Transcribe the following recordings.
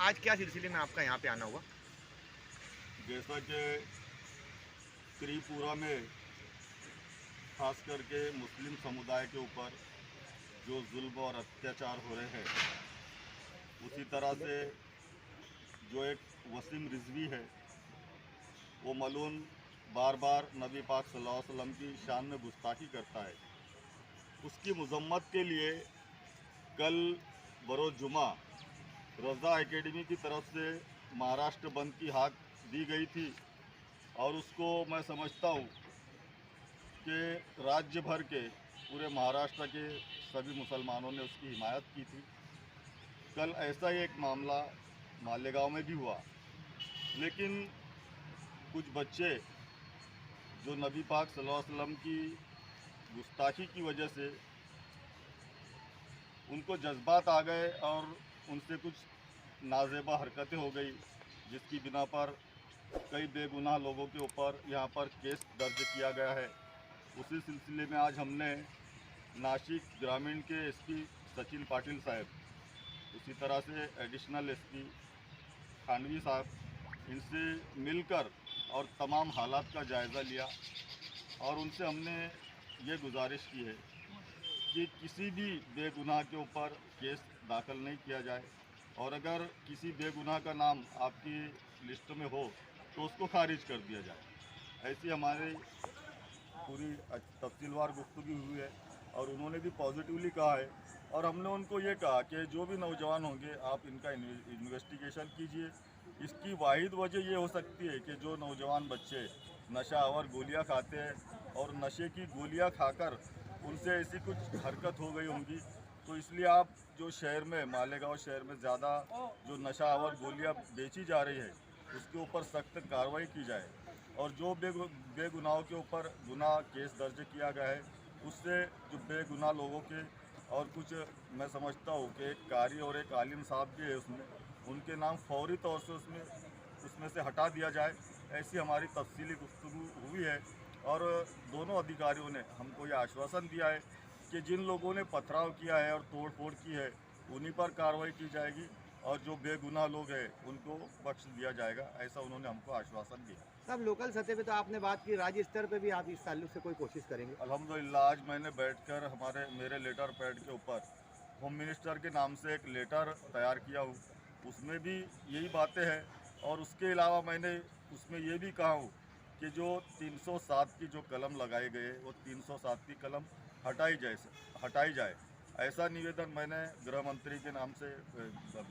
आज क्या सिलसिले में आपका यहाँ पे आना हुआ? जैसा कि त्रिपुरा में खास करके मुस्लिम समुदाय के ऊपर जो जुल्म और अत्याचार हो रहे हैं, उसी तरह से जो एक वसीम रिजवी है वो मलून बार बार नबी पाक सल्लल्लाहु अलैहि वसल्लम की शान में गुस्ताखी करता है। उसकी मजम्मत के लिए कल बरोज़ जुमा रज़ा एकेडमी की तरफ से महाराष्ट्र बंद की हाक दी गई थी और उसको मैं समझता हूँ कि राज्य भर के पूरे महाराष्ट्र के सभी मुसलमानों ने उसकी हिमायत की थी। कल ऐसा ही एक मामला मालेगांव में भी हुआ, लेकिन कुछ बच्चे जो नबी पाक सल्लल्लाहु अलैहि वसल्लम की गुस्ताखी की वजह से उनको जज्बात आ गए और उनसे कुछ नाजेबा हरकतें हो गई, जिसकी बिना पर कई बेगुनाह लोगों के ऊपर यहाँ पर केस दर्ज किया गया है। उसी सिलसिले में आज हमने नासिक ग्रामीण के एसपी सचिन पाटिल साहब, उसी तरह से एडिशनल एसपी खानवी साहब, इनसे मिलकर और तमाम हालात का जायज़ा लिया और उनसे हमने ये गुजारिश की है कि किसी भी बेगुनाह के ऊपर केस दाखिल नहीं किया जाए और अगर किसी बेगुनाह का नाम आपकी लिस्ट में हो तो उसको खारिज कर दिया जाए। ऐसी हमारी पूरी तफसीलवार गुफ्तगू हुई है और उन्होंने भी पॉजिटिवली कहा है और हमने उनको ये कहा कि जो भी नौजवान होंगे आप इनका इन्वेस्टिगेशन कीजिए। इसकी वाहिद वजह ये हो सकती है कि जो नौजवान बच्चे नशा और गोलियां खाते हैं और नशे की गोलियां खाकर उनसे ऐसी कुछ हरकत हो गई होंगी, तो इसलिए आप जो शहर में मालेगांव शहर में ज़्यादा जो नशा और गोलियां बेची जा रही है उसके ऊपर सख्त कार्रवाई की जाए और जो बेगुनाहों के ऊपर गुनाह केस दर्ज किया गया है उससे जो बेगुनाह लोगों के और कुछ मैं समझता हूँ कि एक कारी और एक आलिम साहब भी है उसमें, उनके नाम फौरी तौर से उसमें से हटा दिया जाए। ऐसी हमारी तफसीली गुफ्तगू हुई है और दोनों अधिकारियों ने हमको ये आश्वासन दिया है कि जिन लोगों ने पथराव किया है और तोड़ फोड़ की है उन्हीं पर कार्रवाई की जाएगी और जो बेगुनाह लोग हैं उनको बख्श दिया जाएगा, ऐसा उन्होंने हमको आश्वासन दिया। साहब, लोकल सतह पे तो आपने बात की, राज्य स्तर पे भी आप इस ताल्लुक से कोई कोशिश करेंगे? अल्हम्दुलिल्लाह आज मैंने बैठकर मेरे लेटर पैड के ऊपर होम मिनिस्टर के नाम से एक लेटर तैयार किया हूँ, उसमें भी यही बातें हैं और उसके अलावा मैंने उसमें ये भी कहा हूँ कि जो 307 की जो कलम लगाए गए वो 307 की कलम हटाई जाए। ऐसा निवेदन मैंने गृह मंत्री के नाम से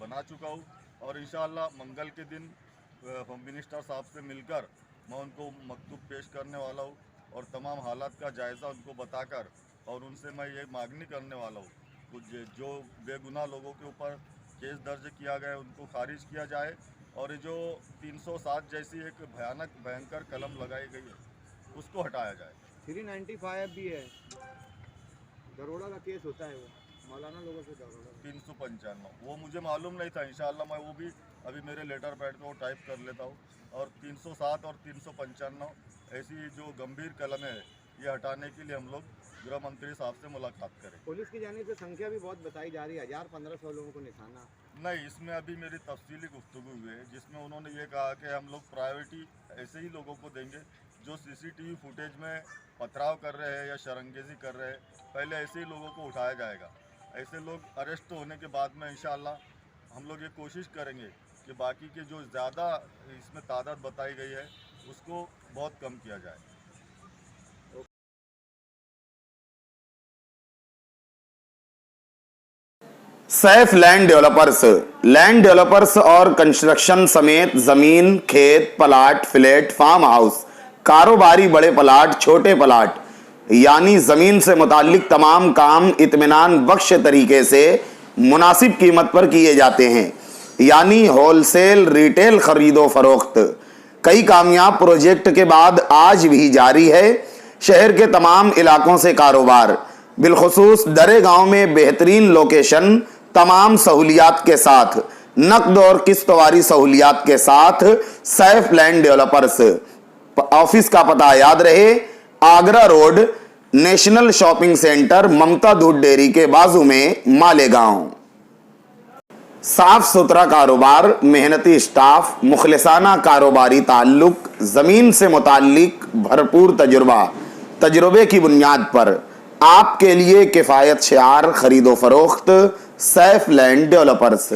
बना चुका हूँ और इंशाअल्लाह मंगल के दिन होम मिनिस्टर साहब से मिलकर मैं उनको मकतूब पेश करने वाला हूँ और तमाम हालात का जायज़ा उनको बताकर और उनसे मैं ये मांगनी करने वाला हूँ कुछ जो बेगुनाह लोगों के ऊपर केस दर्ज किया गया है उनको खारिज किया जाए और जो 307 जैसी एक भयंकर कलम लगाई गई है उसको हटाया जाए। 395 भी है, दरोड़ा का केस होता है, वो मौलाना लोगों से दरोड़ा 395 वो मुझे मालूम नहीं था, इंशाअल्लाह मैं वो भी अभी मेरे लेटर पैड पे वो टाइप कर लेता हूँ और 307 और 395 ऐसी जो गंभीर कलमें हैं ये हटाने के लिए हम लोग गृह मंत्री साहब से मुलाकात करें। पुलिस की जानिब से संख्या भी बहुत बताई जा रही है, 1000-1500 लोगों को निशाना। नहीं, इसमें अभी मेरी तफसीली गुफ्तगू हुई है जिसमें उन्होंने ये कहा कि हम लोग प्रायोरिटी ऐसे ही लोगों को देंगे जो सीसीटीवी फुटेज में पथराव कर रहे हैं या शरंगेजी कर रहे हैं, पहले ऐसे ही लोगों को उठाया जाएगा। ऐसे लोग अरेस्ट होने के बाद में इंशाअल्लाह हम लोग ये कोशिश करेंगे कि बाकी के जो ज़्यादा इसमें तादाद बताई गई है उसको बहुत कम किया जाए। सैफ लैंड डेवलपर्स और कंस्ट्रक्शन समेत जमीन, खेत, प्लाट, फ्लैट, फार्म हाउस, कारोबारी बड़े प्लाट, छोटे प्लाट यानी जमीन से मुताल्लिक तमाम काम इत्मीनान बख्श तरीके से मुनासिब कीमत पर किए जाते हैं, यानी होलसेल रिटेल खरीदो फरोख्त। कई कामयाब प्रोजेक्ट के बाद आज भी जारी है शहर के तमाम इलाकों से कारोबार। बिलखुसूस दरे गांव में बेहतरीन लोकेशन, तमाम सहूलियात के साथ, नकद और किस्तवारी सहूलियात के साथ सैफ लैंड डेवलपर्स। ऑफिस का पता याद रहे, Agra road, National Shopping Centre, Mamta दूध डेयरी के बाजू में, मालेगांव। साफ सुथरा कारोबार, मेहनती स्टाफ, मुखलिसाना कारोबारी ताल्लुक, जमीन से मुताल्लिक भरपूर तजुर्बे की बुनियाद पर आपके लिए किफ़ायत शिआर खरीदो फरोख्त सैफ लैंड डेवलपर्स।